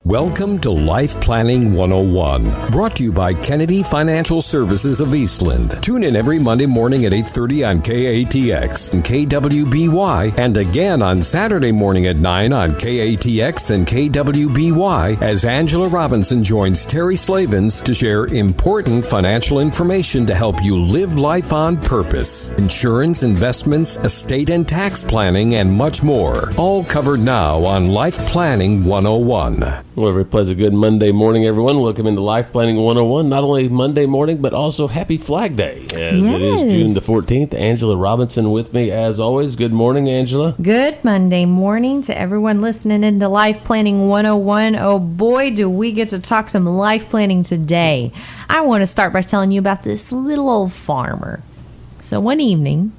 Welcome to Life Planning 101, brought to you by Kennedy Financial Services of Eastland. Tune in every Monday morning at 8:30 on KATX and KWBY, and again on Saturday morning at 9 on KATX and KWBY as Angela Robinson joins Terry Slavens to share important financial information to help you live life on purpose. Insurance, investments, estate and tax planning, and much more. All covered now on Life Planning 101. Well, every pleasant good Monday morning, everyone. Welcome into Life Planning 101. Not only Monday morning, but also Happy Flag Day. As It is June the 14th. Angela Robinson with me, as always. Good morning, Angela. Good Monday morning to everyone listening into Life Planning 101. Oh, boy, do we get to talk some life planning today. I want to start by telling you about this little old farmer. So one evening,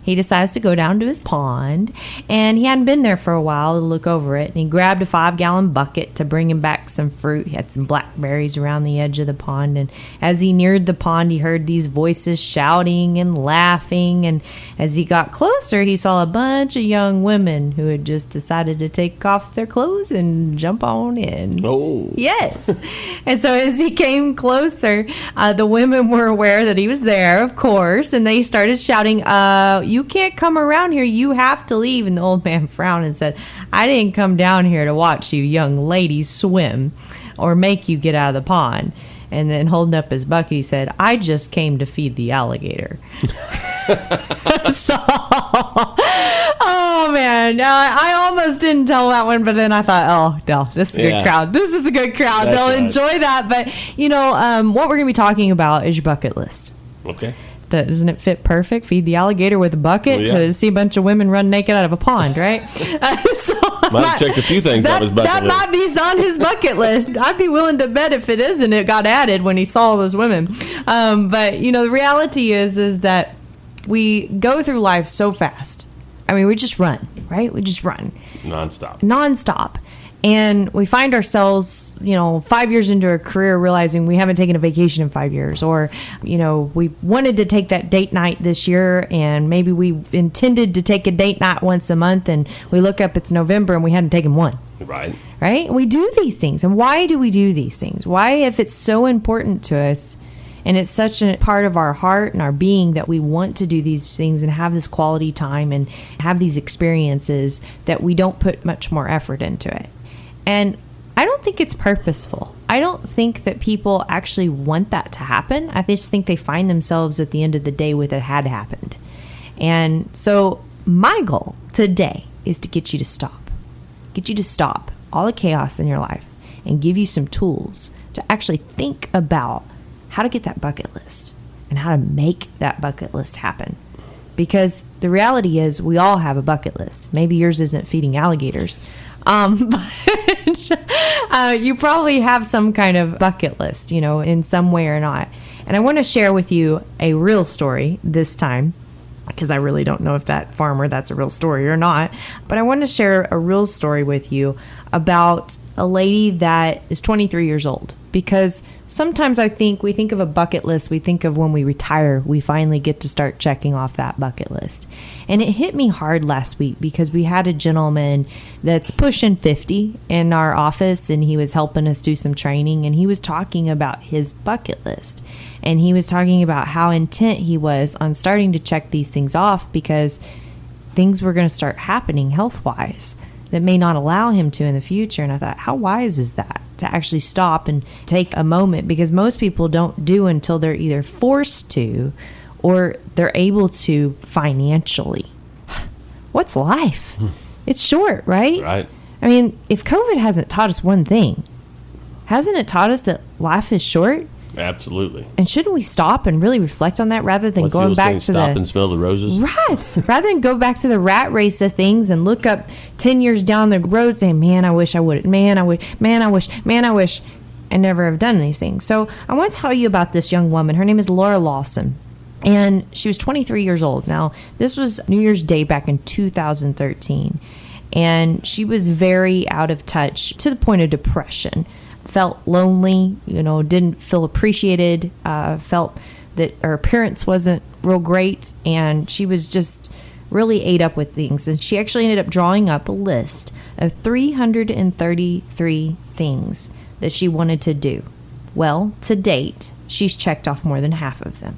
he decides to go down to his pond, and he hadn't been there for a while to look over it, and he grabbed a 5-gallon bucket to bring him back some fruit. He had some blackberries around the edge of the pond, and as he neared the pond, he heard these voices shouting and laughing, and as he got closer, he saw a bunch of young women who had just decided to take off their clothes and jump on in. Oh. Yes. And so as he came closer, the women were aware that he was there, of course, and they started shouting, you can't come around here. You have to leave. And the old man frowned and said, I didn't come down here to watch you young ladies swim or make you get out of the pond. And then holding up his bucket, he said, I just came to feed the alligator. So, oh man, I almost didn't tell that one, but then I thought, oh no, this is a good crowd. This is a good crowd. They'll enjoy that. But you know, what we're going to be talking about is your bucket list. Okay. Doesn't it fit perfect? Feed the alligator with a bucket? Because see a bunch of women run naked out of a pond, right? Might have checked a few things on his bucket list. That might be on his bucket list. I'd be willing to bet if it isn't, it got added when he saw those women. But, you know, the reality is that we go through life so fast. I mean, we just run, right? We just run. Nonstop. And we find ourselves, you know, 5 years into a career realizing we haven't taken a vacation in 5 years. Or, you know, we wanted to take that date night this year and maybe we intended to take a date night once a month and we look up, it's November and we hadn't taken one. Right. Right? We do these things. And why do we do these things? Why, if it's so important to us and it's such a part of our heart and our being that we want to do these things and have this quality time and have these experiences, that we don't put much more effort into it? And I don't think it's purposeful. I don't think that people actually want that to happen. I just think they find themselves at the end of the day with it had happened. And so my goal today is to get you to stop. Get you to stop all the chaos in your life and give you some tools to actually think about how to get that bucket list and how to make that bucket list happen. Because the reality is we all have a bucket list. Maybe yours isn't feeding alligators. But you probably have some kind of bucket list, you know, in some way or not. And I want to share with you a real story this time, because I really don't know if that farmer, that's a real story or not. But I want to share a real story with you about a lady that is 23 years old. Because sometimes I think we think of a bucket list, we think of when we retire, we finally get to start checking off that bucket list. And it hit me hard last week because we had a gentleman that's pushing 50 in our office and he was helping us do some training and he was talking about his bucket list. And he was talking about how intent he was on starting to check these things off because things were going to start happening health-wise that may not allow him to in the future. And I thought, how wise is that to actually stop and take a moment? Because most people don't do until they're either forced to or they're able to financially. What's life? It's short, right? Right. I mean, if COVID hasn't taught us one thing, hasn't it taught us that life is short? Absolutely. And shouldn't we stop and really reflect on that rather than going back to stop and smell the roses? Right. Rather than go back to the rat race of things and look up 10 years down the road saying, man, I wish I would. Man, I wish. I never have done these things. So I want to tell you about this young woman. Her name is Laura Lawson. And she was 23 years old. Now, this was New Year's Day back in 2013. And she was very out of touch to the point of depression. Felt lonely, you know, didn't feel appreciated, felt that her appearance wasn't real great, and she was just really ate up with things. And she actually ended up drawing up a list of 333 things that she wanted to do. Well, to date, she's checked off more than half of them,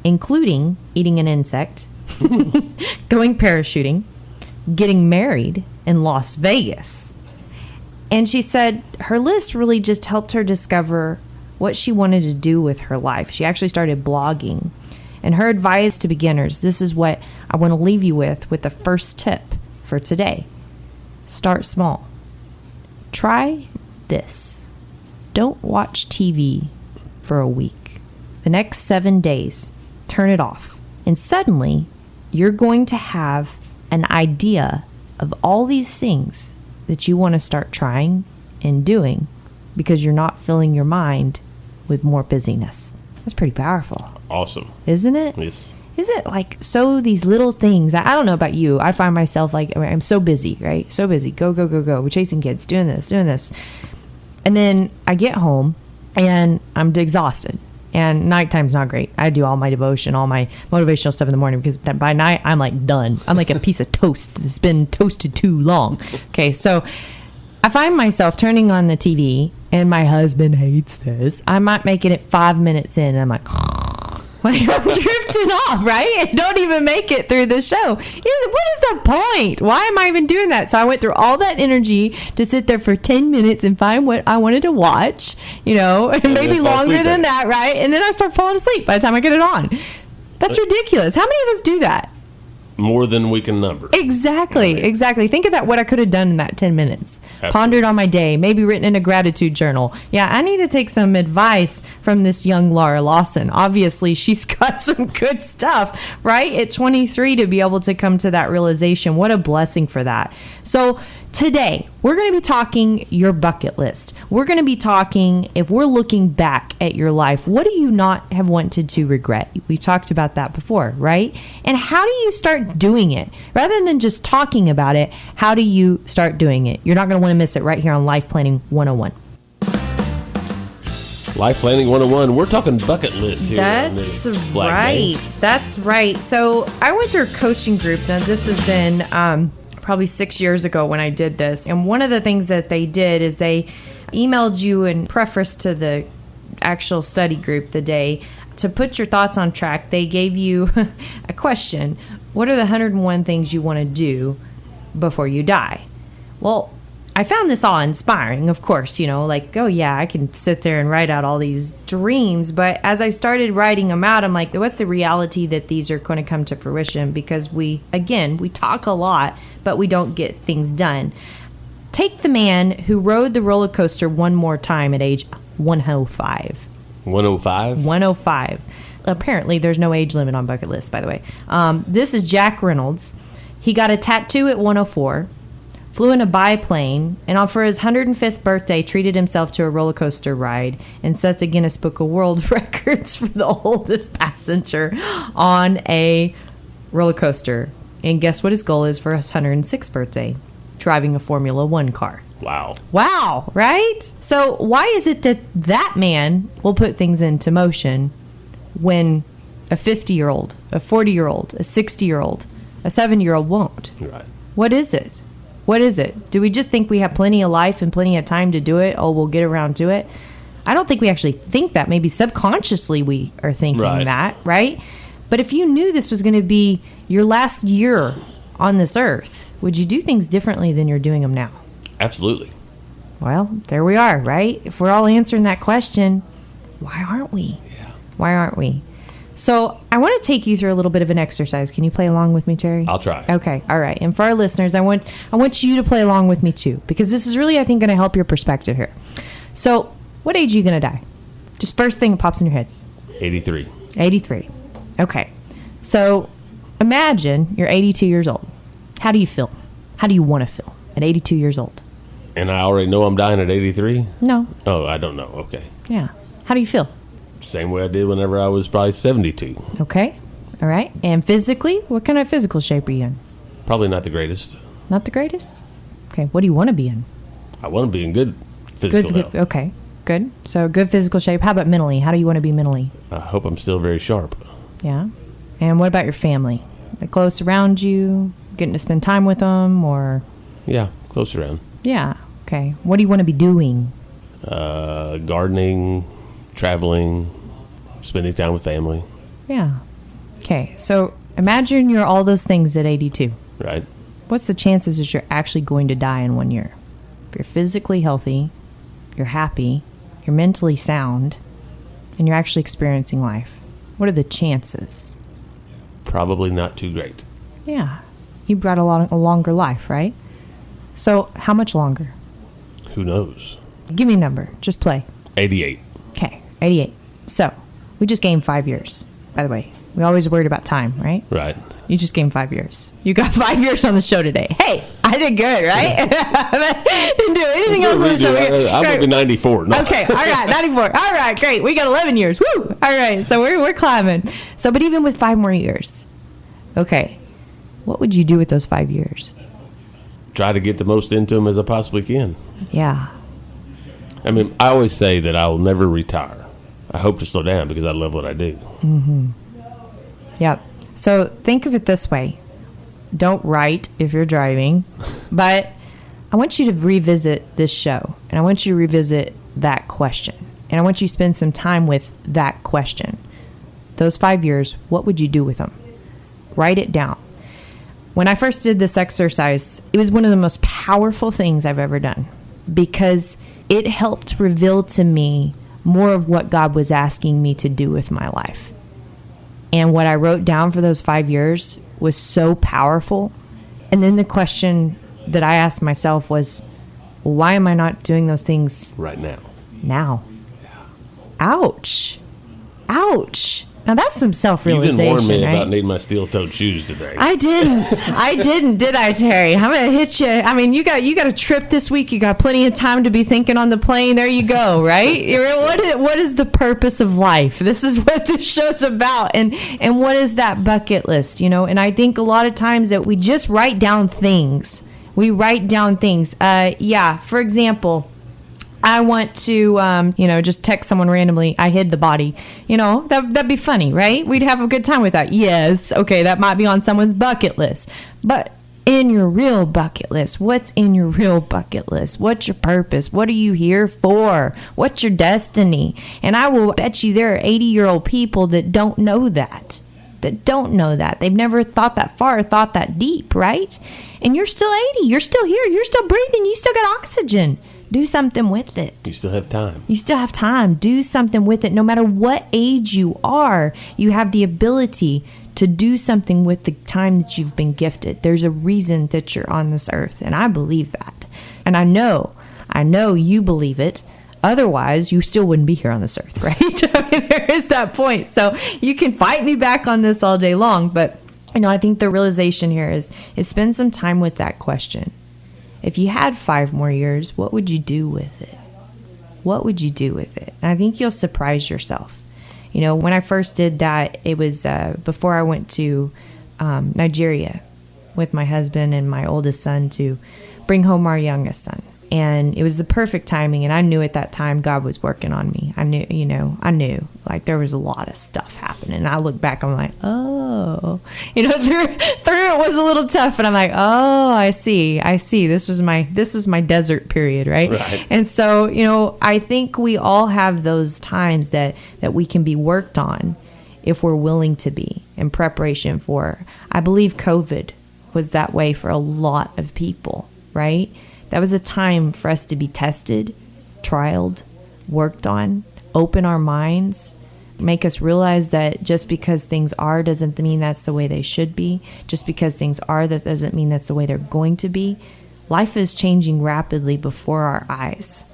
including eating an insect, going parachuting, getting married in Las Vegas. And she said her list really just helped her discover what she wanted to do with her life. She actually started blogging. And her advice to beginners, this is what I want to leave you with the first tip for today. Start small. Try this. Don't watch TV for a week. The next 7 days, turn it off. And suddenly, you're going to have an idea of all these things that you want to start trying and doing because you're not filling your mind with more busyness. That's pretty powerful. Awesome. Isn't it? Yes. Is it like so these little things? I don't know about you. I find myself like I'm so busy, right? So busy. Go. We're chasing kids, doing this. And then I get home and I'm exhausted. And nighttime's not great. I do all my devotion, all my motivational stuff in the morning because by night I'm like done. I'm like a piece of toast that's been toasted too long. Okay, so I find myself turning on the TV and my husband hates this. I might make it 5 minutes in and I'm like I'm drifting off, right? I don't even make it through the show. What is the point? Why am I even doing that? So I went through all that energy to sit there for 10 minutes and find what I wanted to watch, and maybe longer than that, right? And then I start falling asleep by the time I get it on. That's ridiculous. How many of us do that? More than we can number. Exactly. Think of that, what I could have done in that 10 minutes. Absolutely. Pondered on my day, maybe written in a gratitude journal. Yeah, I need to take some advice from this young Laura Lawson. Obviously, she's got some good stuff, right? At 23 to be able to come to that realization. What a blessing for that. So today, we're going to be talking your bucket list. We're going to be talking, if we're looking back at your life, what do you not have wanted to regret? We talked about that before, right? And how do you start doing it? Rather than just talking about it, how do you start doing it? You're not going to want to miss it right here on Life Planning 101. Life Planning 101. We're talking bucket list here. That's on this Flag Day. That's right. So I went through a coaching group. Now, this has been probably 6 years ago when I did this. And one of the things that they did is they emailed you in preface to the actual study group the day to put your thoughts on track. They gave you a question. What are the 101 things you want to do before you die? Well, I found this all inspiring, of course, like, oh yeah, I can sit there and write out all these dreams. But as I started writing them out, I'm like, what's the reality that these are going to come to fruition? Because we talk a lot, but we don't get things done. Take the man who rode the roller coaster one more time at age 105. 105? 105. Apparently, there's no age limit on bucket lists, by the way. This is Jack Reynolds. He got a tattoo at 104. Flew in a biplane, and for his 105th birthday, treated himself to a roller coaster ride and set the Guinness Book of World Records for the oldest passenger on a roller coaster. And guess what his goal is for his 106th birthday? Driving a Formula One car. Wow, right? So why is it that man will put things into motion when a 50-year-old, a 40-year-old, a 60-year-old, a 7-year-old won't? Right. What is it? What is it? Do we just think we have plenty of life and plenty of time to do it? Oh, we'll get around to it. I don't think we actually think that. Maybe subconsciously we are thinking that, right? But if you knew this was going to be your last year on this earth, would you do things differently than you're doing them now? Absolutely. Well, there we are, right? If we're all answering that question, why aren't we? Yeah. Why aren't we? So I want to take you through a little bit of an exercise. Can you play along with me, Terry? I'll try. Okay. All right. And for our listeners, I want you to play along with me too, because this is really, I think, going to help your perspective here. So what age are you going to die? Just first thing that pops in your head. 83. 83. Okay. So imagine you're 82 years old. How do you feel? How do you want to feel at 82 years old? And I already know I'm dying at 83? No. Oh, I don't know. Okay. Yeah. How do you feel? Same way I did whenever I was probably 72. Okay. All right. And physically, what kind of physical shape are you in? Probably not the greatest. Not the greatest? Okay. What do you want to be in? I want to be in good physical health. Okay. Good. So good physical shape. How about mentally? How do you want to be mentally? I hope I'm still very sharp. Yeah. And what about your family? Are close around you? Getting to spend time with them or? Yeah. Close around. Yeah. Okay. Okay. What do you want to be doing? Gardening, traveling, spending time with family. Yeah. Okay. So imagine you're all those things at 82. Right. What's the chances that you're actually going to die in 1 year? If you're physically healthy, you're happy, you're mentally sound, and you're actually experiencing life, what are the chances? Probably not too great. Yeah. You brought a longer life, right? So how much longer? Who knows? Give me a number. Just play. 88. Okay, 88. So we just gained 5 years, by the way. We always worried about time, right? Right. You just gained 5 years. You got 5 years on the show today. Hey, I did good, right? Didn't do anything else on the show. I'm going to be 94. No. Okay, all right, 94. All right, great. We got 11 years. Woo! All right, so we're climbing. So, but even with 5 more years, okay, what would you do with those 5 years? Try to get the most into them as I possibly can. Yeah. I mean, I always say that I will never retire. I hope to slow down because I love what I do. Mm-hmm. Yep. So think of it this way. Don't write if you're driving, but I want you to revisit this show, and I want you to revisit that question, and I want you to spend some time with that question. Those 5 years, what would you do with them? Write it down. When I first did this exercise, it was one of the most powerful things I've ever done because it helped reveal to me more of what God was asking me to do with my life. And what I wrote down for those 5 years was so powerful. And then the question that I asked myself was, well, why am I not doing those things right now? Ouch. Ouch. Now that's some You self-realization, didn't warn me right? about needing my steel-toed shoes today. I didn't, did I, Terry? I'm gonna hit you. I mean, you got a trip this week. You got plenty of time to be thinking on the plane. There you go, right? What is the purpose of life? This is what this show's about, and what is that bucket list? And I think a lot of times that we just write down things. We write down things. For example, I want to, just text someone randomly. I hid the body. That'd be funny, right? We'd have a good time with that. Yes. Okay. That might be on someone's bucket list. But in your real bucket list, what's in your real bucket list? What's your purpose? What are you here for? What's your destiny? And I will bet you there are 80-year-old people that don't know that. They've never thought that far, thought that deep, right? And you're still 80. You're still here. You're still breathing. You still got oxygen. Do something with it. You still have time. You still have time. Do something with it. No matter what age you are, you have the ability to do something with the time that you've been gifted. There's a reason that you're on this earth, and I believe that. And I know you believe it. Otherwise, you still wouldn't be here on this earth, right? I mean, there is that point. So you can fight me back on this all day long, but I think the realization here is spend some time with that question. If you had 5 more years, what would you do with it? What would you do with it? And I think you'll surprise yourself. When I first did that, it was before I went to Nigeria with my husband and my oldest son to bring home our youngest son. And it was the perfect timing. And I knew at that time God was working on me. I knew like there was a lot of stuff happening. And I look back, I'm like, oh, through it was a little tough. And I'm like, oh, I see. This was my desert period. Right. And so, I think we all have those times that we can be worked on if we're willing to be in preparation for. I believe COVID was that way for a lot of people, right? That was a time for us to be tested, trialed, worked on, open our minds, make us realize that just because things are doesn't mean that's the way they should be. Just because things are, that doesn't mean that's the way they're going to be. Life is changing rapidly before our eyes.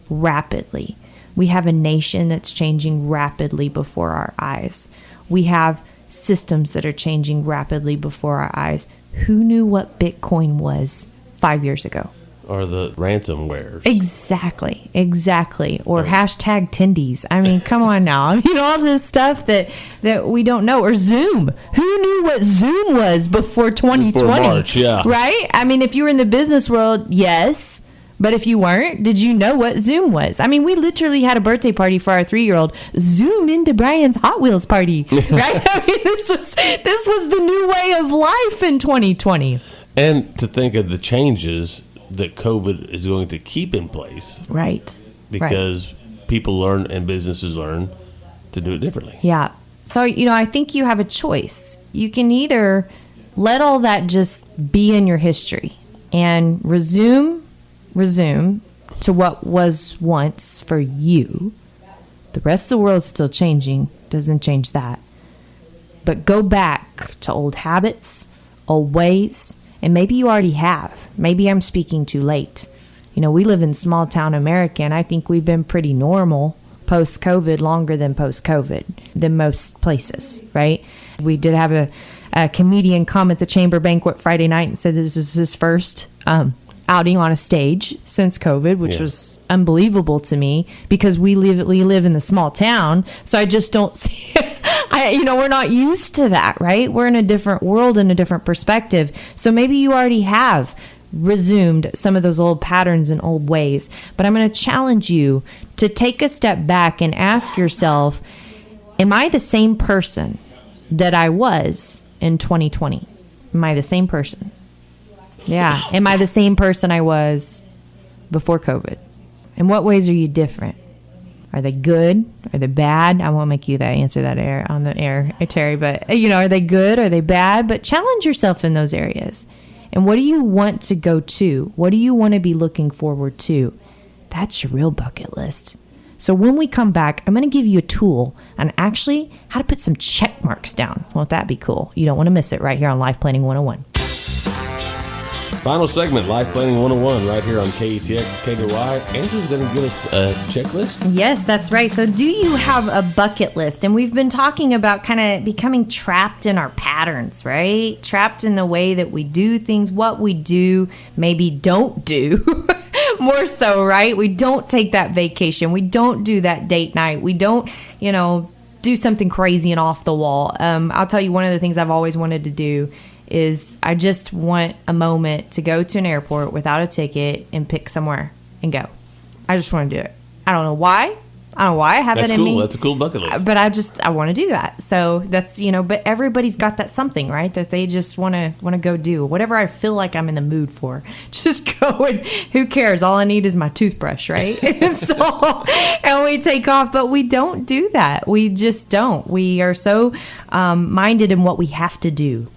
Rapidly. We have a nation that's changing rapidly before our eyes. We have systems that are changing rapidly before our eyes. Who knew what Bitcoin was 5 years ago? Or the ransomwares. Exactly. Or hashtag Tindies. I mean, come on now. All this stuff that we don't know. Or Zoom. Who knew what Zoom was before 2020? Before March, yeah. Right? I mean, if you were in the business world, yes. But if you weren't, did you know what Zoom was? I mean, we literally had a birthday party for our 3-year-old. Zoom into Brian's Hot Wheels party. Right? I mean, this was the new way of life in 2020. And to think of the changes that COVID is going to keep in place. Right. Because people learn and businesses learn to do it differently. Yeah. So, I think you have a choice. You can either let all that just be in your history and resume to what was once for you. The rest of the world's still changing. Doesn't change that. But go back to old habits, old ways, and maybe you already have. Maybe I'm speaking too late. We live in small town America, and I think we've been pretty normal post-COVID, longer than post-COVID, than most places, right? We did have a comedian come at the Chamber banquet Friday night and said this is his first outing on a stage since COVID, which was unbelievable to me because we live in the small town. So I just don't see we're not used to that, right? We're in a different world and a different perspective. So maybe you already have resumed some of those old patterns and old ways, but I'm going to challenge you to take a step back and ask yourself, am I the same person that I was in 2020? Am I the same person? Yeah. Am I the same person I was before COVID? In what ways are you different? Are they good? Are they bad? I won't make you answer that on the air, Terry, but are they good? Are they bad? But challenge yourself in those areas. And what do you want to go to? What do you want to be looking forward to? That's your real bucket list. So when we come back, I'm going to give you a tool on actually how to put some check marks down. Won't that be cool? You don't want to miss it right here on Life Planning 101. Final segment, Life Planning 101, right here on KETX, KDY. Angela's going to give us a checklist. Yes, that's right. So do you have a bucket list? And we've been talking about kind of becoming trapped in our patterns, right? Trapped in the way that we do things, what we do, maybe don't do. More so, right? We don't take that vacation. We don't do that date night. We don't, do something crazy and off the wall. I'll tell you, one of the things I've always wanted to do is I just want a moment to go to an airport without a ticket and pick somewhere and go. I just want to do it. I don't know why. I have it in me. That's a cool bucket list. But I want to do that. So that's, but everybody's got that something, right? That they just want to go do. Whatever I feel like I'm in the mood for. Just go and who cares? All I need is my toothbrush, right? And we take off. But we don't do that. We just don't. We are so minded in what we have to do.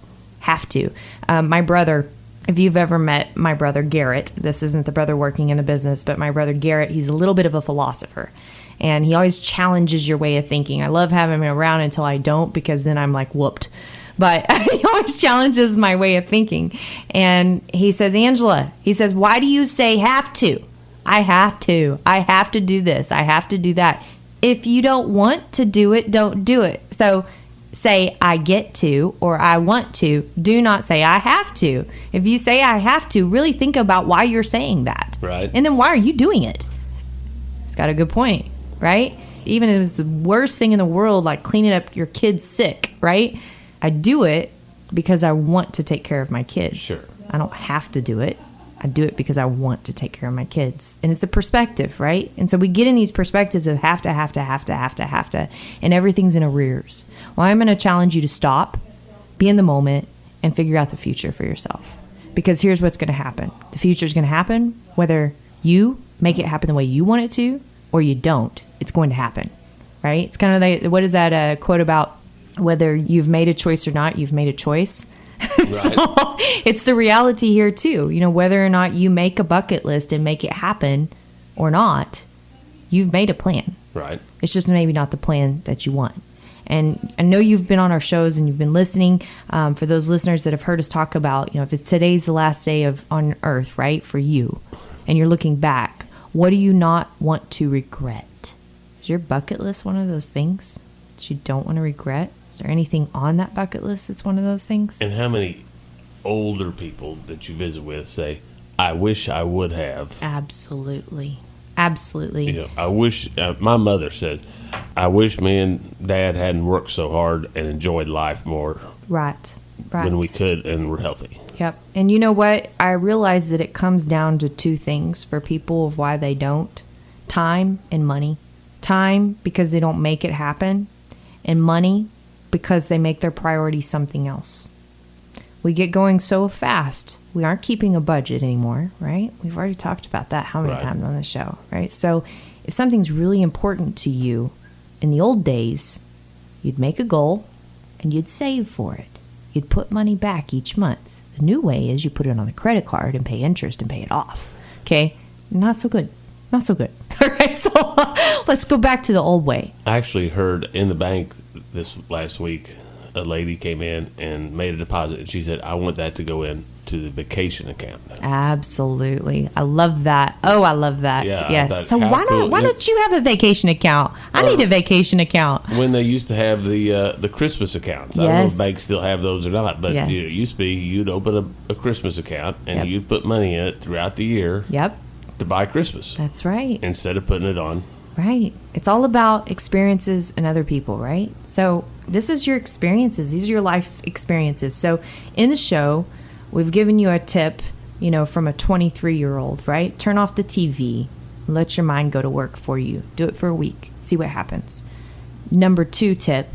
My brother, if you've ever met my brother Garrett, this isn't the brother working in the business, but my brother Garrett, he's a little bit of a philosopher. And he always challenges your way of thinking. I love having him around until I don't, because then I'm like whooped. But he always challenges my way of thinking. And he says, Angela, why do you say have to? I have to. I have to do this. I have to do that. If you don't want to do it, don't do it. So say I get to or I want to. Do not say I have to. If you say I have to, really think about why you're saying that. Right. And then why are you doing it? He's got a good point, right? Even if it was the worst thing in the world, like cleaning up your kid's sick, right? I do it because I want to take care of my kids. Sure. I don't have to do it. I do it because I want to take care of my kids. And it's a perspective, right? And so we get in these perspectives of have to, and everything's in arrears. Well, I'm going to challenge you to stop, be in the moment, and figure out the future for yourself. Because here's what's going to happen. The future is going to happen whether you make it happen the way you want it to or you don't. It's going to happen, right? It's kind of like, what is that quote about? Whether you've made a choice or not, you've made a choice. Right. So it's the reality here too. Whether or not you make a bucket list and make it happen or not, you've made a plan. Right. It's just maybe not the plan that you want. And I know you've been on our shows and you've been listening. For those listeners that have heard us talk about, if it's today's the last day on earth, right, for you, and you're looking back, what do you not want to regret? Is your bucket list one of those things that you don't want to regret? Is there anything on that bucket list that's one of those things? And how many older people that you visit with say, I wish I would have? Absolutely. I wish, my mother says, I wish me and Dad hadn't worked so hard and enjoyed life more. Right. When we could and were healthy. Yep. And you know what? I realize that it comes down to two things for people of why they don't. Time and money. Time because they don't make it happen, and money because they make their priority something else. We get going so fast We aren't keeping a budget anymore, right? We've already talked about that how many times on the show, right? So if something's really important to you, in the old days, you'd make a goal and you'd save for it. You'd put money back each month. The new way is you put it on the credit card and pay interest and pay it off. Okay? Not so good. Not so good. All right, so let's go back to the old way. I actually heard in the bank this last week, a lady came in and made a deposit, and she said, I want that to go in to the vacation account. Absolutely. I love that. Oh, I love that. Yeah, yes. So why don't you have a vacation account? I need a vacation account. When they used to have the Christmas accounts. I don't know if banks still have those or not, but it used to be you'd open a Christmas account and you'd put money in it throughout the year to buy Christmas. That's right. Instead of putting it on. Right. It's all about experiences and other people, right? So this is your experiences. These are your life experiences. So in the show, we've given you a tip, from a 23-year-old, right? Turn off the TV. Let your mind go to work for you. Do it for a week. See what happens. Number 2 tip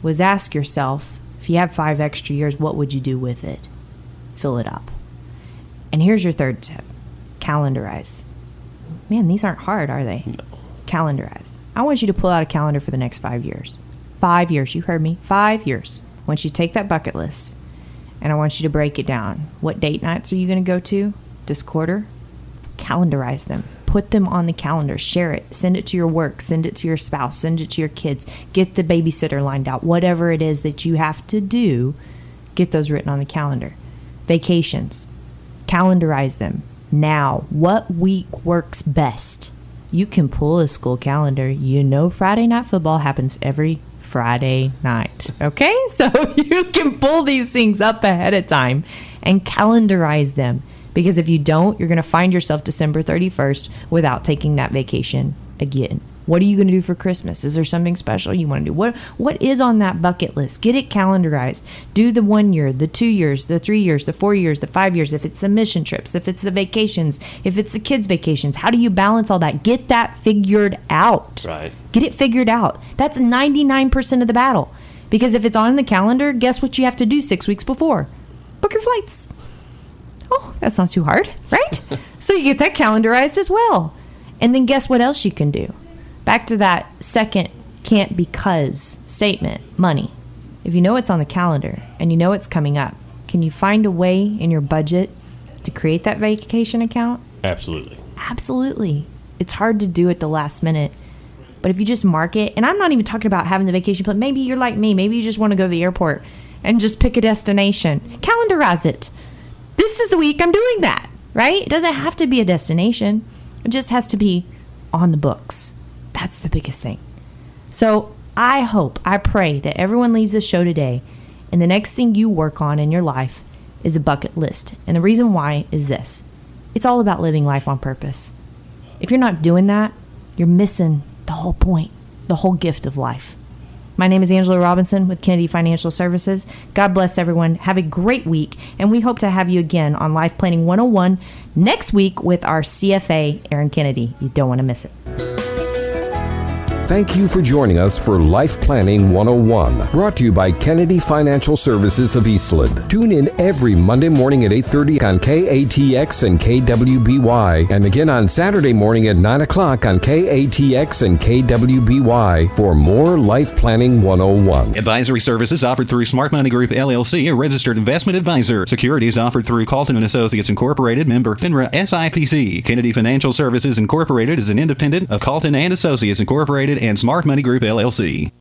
was ask yourself, if you have 5 extra years, what would you do with it? Fill it up. And here's your 3rd tip. Calendarize. Man, these aren't hard, are they? No. Calendarize. I want you to pull out a calendar for the next 5 years. 5 years. You heard me. 5 years. I want you to take that bucket list and I want you to break it down. What date nights are you going to go to this quarter? Calendarize them. Put them on the calendar. Share it. Send it to your work. Send it to your spouse. Send it to your kids. Get the babysitter lined out. Whatever it is that you have to do, get those written on the calendar. Vacations. Calendarize them. Now, what week works best? You can pull a school calendar. Friday night football happens every Friday night. Okay? So you can pull these things up ahead of time and calendarize them. Because if you don't, you're going to find yourself December 31st without taking that vacation again. What are you going to do for Christmas? Is there something special you want to do? What is on that bucket list? Get it calendarized. Do the 1 year, the 2 years, the 3 years, the 4 years, the 5 years. If it's the mission trips, if it's the vacations, if it's the kids' vacations, how do you balance all that? Get that figured out. Right. Get it figured out. That's 99% of the battle. Because if it's on the calendar, guess what you have to do 6 weeks before? Book your flights. Oh, that's not too hard, right? So you get that calendarized as well. And then guess what else you can do? Back to that second can't because statement, money. If you know it's on the calendar and you know it's coming up, can you find a way in your budget to create that vacation account? Absolutely. Absolutely. It's hard to do at the last minute. But if you just mark it, and I'm not even talking about having the vacation plan. Maybe you're like me. Maybe you just want to go to the airport and just pick a destination. Calendarize it. This is the week I'm doing that, right? It doesn't have to be a destination. It just has to be on the books. That's the biggest thing. So I pray that everyone leaves the show today and the next thing you work on in your life is a bucket list. And the reason why is this. It's all about living life on purpose. If you're not doing that, you're missing the whole point, the whole gift of life. My name is Angela Robinson with Kennedy Financial Services. God bless everyone. Have a great week. And we hope to have you again on Life Planning 101 next week with our CFA, Aaron Kennedy. You don't want to miss it. Thank you for joining us for Life Planning 101, brought to you by Kennedy Financial Services of Eastland. Tune in every Monday morning at 8:30 on KATX and KWBY, and again on Saturday morning at 9 o'clock on KATX and KWBY for more Life Planning 101. Advisory services offered through Smart Money Group, LLC, a registered investment advisor. Securities offered through Calton & Associates Incorporated, member FINRA SIPC. Kennedy Financial Services Incorporated is an independent of Calton & Associates Incorporated and Smart Money Group, LLC.